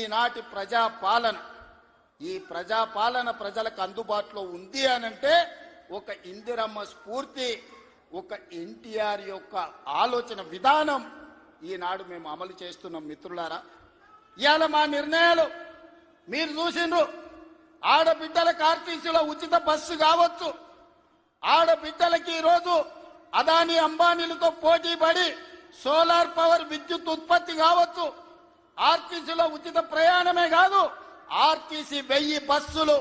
ఈనాటి ప్రజాపాలన ఈ ప్రజాపాలన ప్రజలకు అందుబాటులో ఉంది అనంటే ఒక ఇందిరమ్మ స్ఫూర్తి ఒక ఎన్టీఆర్ యొక్క ఆలోచన విధానం ఈనాడు మేము అమలు చేస్తున్నాం. మిత్రులారా, ఇవాళ మా నిర్ణయాలు మీరు చూసిండ్రు. ఆడబిడ్డలకు ఆర్టీసీలో ఉచిత బస్సు కావచ్చు, ఆడబిడ్డలకి ఈరోజు అదానీ అంబానీలతో పోటీ పడి సోలార్ పవర్ విద్యుత్ ఉత్పత్తి కావచ్చు, ఆర్టీసీలో ఉచిత ప్రయాణమే కాదు, ఆర్టీసీ 1000 బస్సులు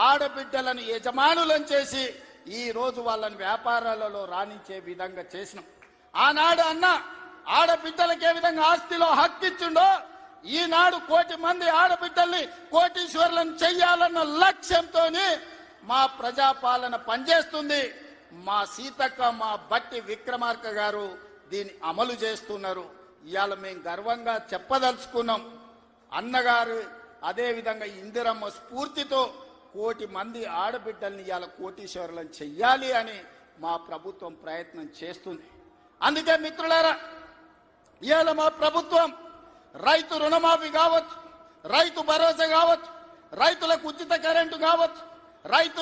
ఆడబిడ్డలను యజమానులను చేసి ఈ రోజు వాళ్ళని వ్యాపారాలలో రాణించే విధంగా చేసినాం. ఆనాడు అన్న ఆడబిడ్డలకు ఏ విధంగా ఆస్తిలో హక్కిచ్చిండో ఈనాడు 1 కోటి మంది ఆడబిడ్డల్ని కోటీశ్వరులను చెయ్యాలన్న లక్ష్యంతో మా ప్రజాపాలన పనిచేస్తుంది. మా సీతక్క, మా బట్టి విక్రమార్క గారు దీన్ని అమలు చేస్తున్నారు. ఇవాళ మేము గర్వంగా చెప్పదలుచుకున్నాం, అన్నగారు అదే విధంగా ఇందిరమ్మ స్ఫూర్తితో 1 కోటి మంది ఆడబిడ్డల్ని ఇవాళ కోటీశ్వరులను చెయ్యాలి అని మా ప్రభుత్వం ప్రయత్నం చేస్తుంది. అందుకే మిత్రులారా, ఇవాళ మా ప్రభుత్వం రైతు రుణమాఫీ కావచ్చు, రైతు భరోసా కావచ్చు, రైతులకు ఉచిత కరెంటు కావచ్చు, రైతు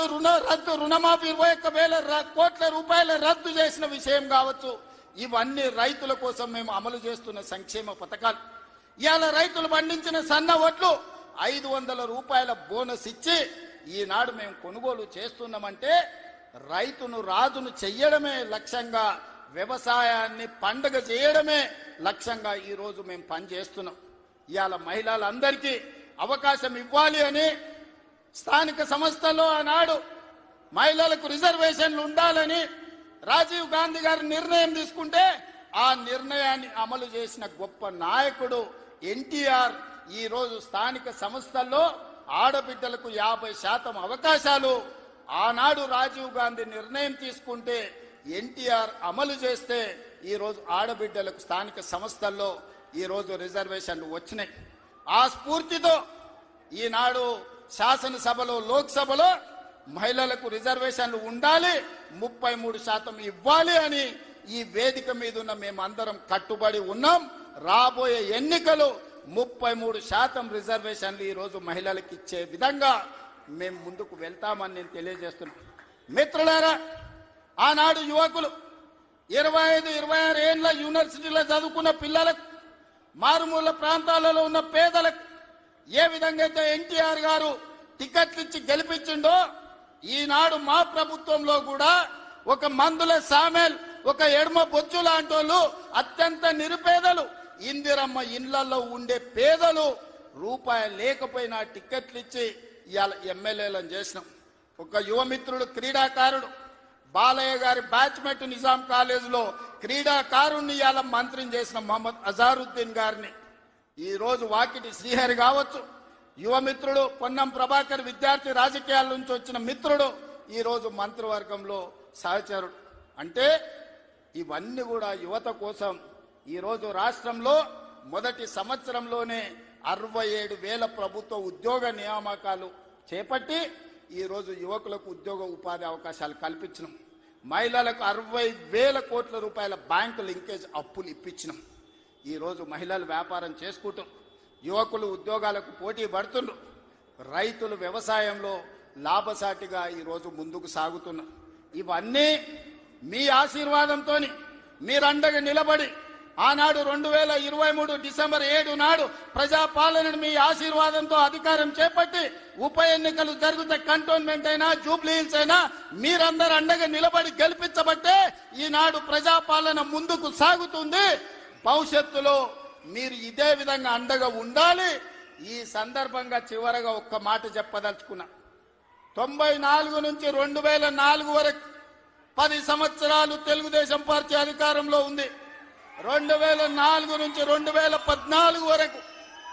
రుణమాఫీ 21,000 కోట్ల రూపాయల రద్దు చేసిన విషయం కావచ్చు, ఇవన్నీ రైతుల కోసం మేము అమలు చేస్తున్న సంక్షేమ పథకాలు. ఇవాళ రైతులు పండించిన సన్న వడ్లు 500 రూపాయల బోనస్ ఇచ్చి ఈనాడు మేము కొనుగోలు చేస్తున్నామంటే రైతును రాజును చెయ్యడమే లక్ష్యంగా, వ్యవసాయాన్ని పండుగ చేయడమే లక్ష్యంగా ఈరోజు మేము పనిచేస్తున్నాం. ఇవాళ మహిళలందరికీ అవకాశం ఇవ్వాలి అని స్థానిక సంస్థల్లో ఆనాడు మహిళలకు రిజర్వేషన్లు ఉండాలని రాజీవ్ గాంధీ గారు నిర్ణయం తీసుకుంటే ఆ నిర్ణయాన్ని అమలు చేసిన గొప్ప నాయకుడు ఎన్టీఆర్. ఈ రోజు స్థానిక సంస్థల్లో ఆడబిడ్డలకు 50% అవకాశాలు ఆనాడు రాజీవ్ గాంధీ నిర్ణయం తీసుకుంటే ఎన్టీఆర్ అమలు చేస్తే ఈ రోజు ఆడబిడ్డలకు స్థానిక సంస్థల్లో ఈ రోజు రిజర్వేషన్లు వచ్చినాయి. ఆ స్ఫూర్తితో ఈనాడు శాసనసభలో, లోక్సభలో మహిళలకు రిజర్వేషన్లు ఉండాలి, 33% ఇవ్వాలి అని ఈ వేదిక మీద ఉన్న మేమందరం కట్టుబడి ఉన్నాం. రాబోయే ఎన్నికలు 33% రిజర్వేషన్లు ఈ రోజు మహిళలకు ఇచ్చే విధంగా మేము ముందుకు వెళ్తామని నేను తెలియజేస్తున్నాను. మిత్రులారా, ఆనాడు యువకులు 25-26 ఏళ్ల యూనివర్సిటీలో చదువుకున్న పిల్లలకు, మారుమూల ప్రాంతాలలో ఉన్న పేదలకు ఏ విధంగా అయితే ఎన్టీఆర్ గారు టికెట్లు ఇచ్చి గెలిపించిండో ఈనాడు మా ప్రభుత్వంలో కూడా ఒక మందుల సామెల్, ఒక ఎడమ బొచ్చు లాంటి వాళ్ళు, అత్యంత నిరుపేదలు, ఇందిరమ్మ ఇండ్లలో ఉండే పేదలు రూపాయి లేకపోయినా టికెట్లు ఇచ్చి ఇవాళ ఎమ్మెల్యేలను చేసినాం. ఒక యువమిత్రుడు, క్రీడాకారుడు బాలయ్య గారి బ్యాచ్మేట్ నిజాం కాలేజీలో క్రీడాకారుణ్ణి ఇవాళ మంత్రిని చేసిన మహమ్మద్ అజారుద్దీన్ గారిని, ఈ రోజు వాకిటి శ్రీహరి కావచ్చు, యువమిత్రుడు పొన్నం ప్రభాకర్ విద్యార్థి రాజకీయాల నుంచి వచ్చిన మిత్రుడు ఈ రోజు మంత్రివర్గంలో సహచరుడు. అంటే ఇవన్నీ కూడా యువత కోసం. ఈ రోజు రాష్ట్రంలో మొదటి సంవత్సరంలోనే 67,000 ప్రభుత్వ ఉద్యోగ నియామకాలు చేపట్టి ఈ రోజు యువకులకు ఉద్యోగ ఉపాధి అవకాశాలు కల్పించినాం. మహిళలకు 60,000 కోట్ల రూపాయల బ్యాంకు లింకేజ్ అప్పులు ఇప్పించినాం. ఈ రోజు మహిళలు వ్యాపారం చేసుకుంటూ, యువకులు ఉద్యోగాలకు పోటీ పడుతుండ్రు, రైతులు వ్యవసాయంలో లాభసాటిగా ఈరోజు ముందుకు సాగుతున్నారు. ఇవన్నీ మీ ఆశీర్వాదంతో మీరు అండగా నిలబడి ఆనాడు 2023 డిసెంబర్ 7 నాడు ప్రజాపాలనను మీ ఆశీర్వాదంతో అధికారం చేపట్టి ఉప ఎన్నికలు జరిగితే కంటోన్మెంట్ అయినా, జూబ్లీ హిల్స్ అయినా మీరందరూ అండగా నిలబడి గెలిపించబట్టే ఈనాడు ప్రజాపాలన ముందుకు సాగుతుంది. భవిష్యత్తులో మీరు ఇదే విధంగా అండగా ఉండాలి. ఈ సందర్భంగా చివరగా ఒక్క మాట చెప్పదలుచుకున్నా. 94 నుంచి 2004 వరకు 10 సంవత్సరాలు తెలుగుదేశం పార్టీ అధికారంలో ఉంది. 2004 నుంచి 2014 వరకు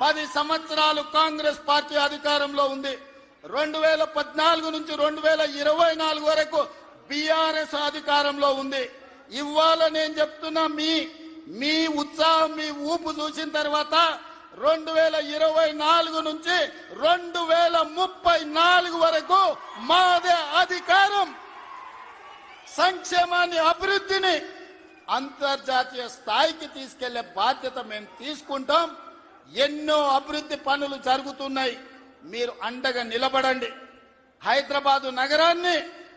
10 సంవత్సరాలు కాంగ్రెస్ పార్టీ అధికారంలో ఉంది. 2014 నుంచి 2024 వరకు బీఆర్ఎస్ అధికారంలో ఉంది. ఇవాళ నేను చెప్తున్నా, మీ ఉత్సాహం, మీ ఊపు చూసిన తర్వాత 2024 నుంచి 2034 వరకు మాదే అధికారం. సంక్షేమాన్ని, అభివృద్ధిని అంతర్జాతీయ స్థాయికి తీసుకెళ్లే బాధ్యత మేము తీసుకుంటాం. ఎన్నో అభివృద్ధి పనులు జరుగుతున్నాయి. మీరు అండగా నిలబడండి. హైదరాబాదు నగరాన్ని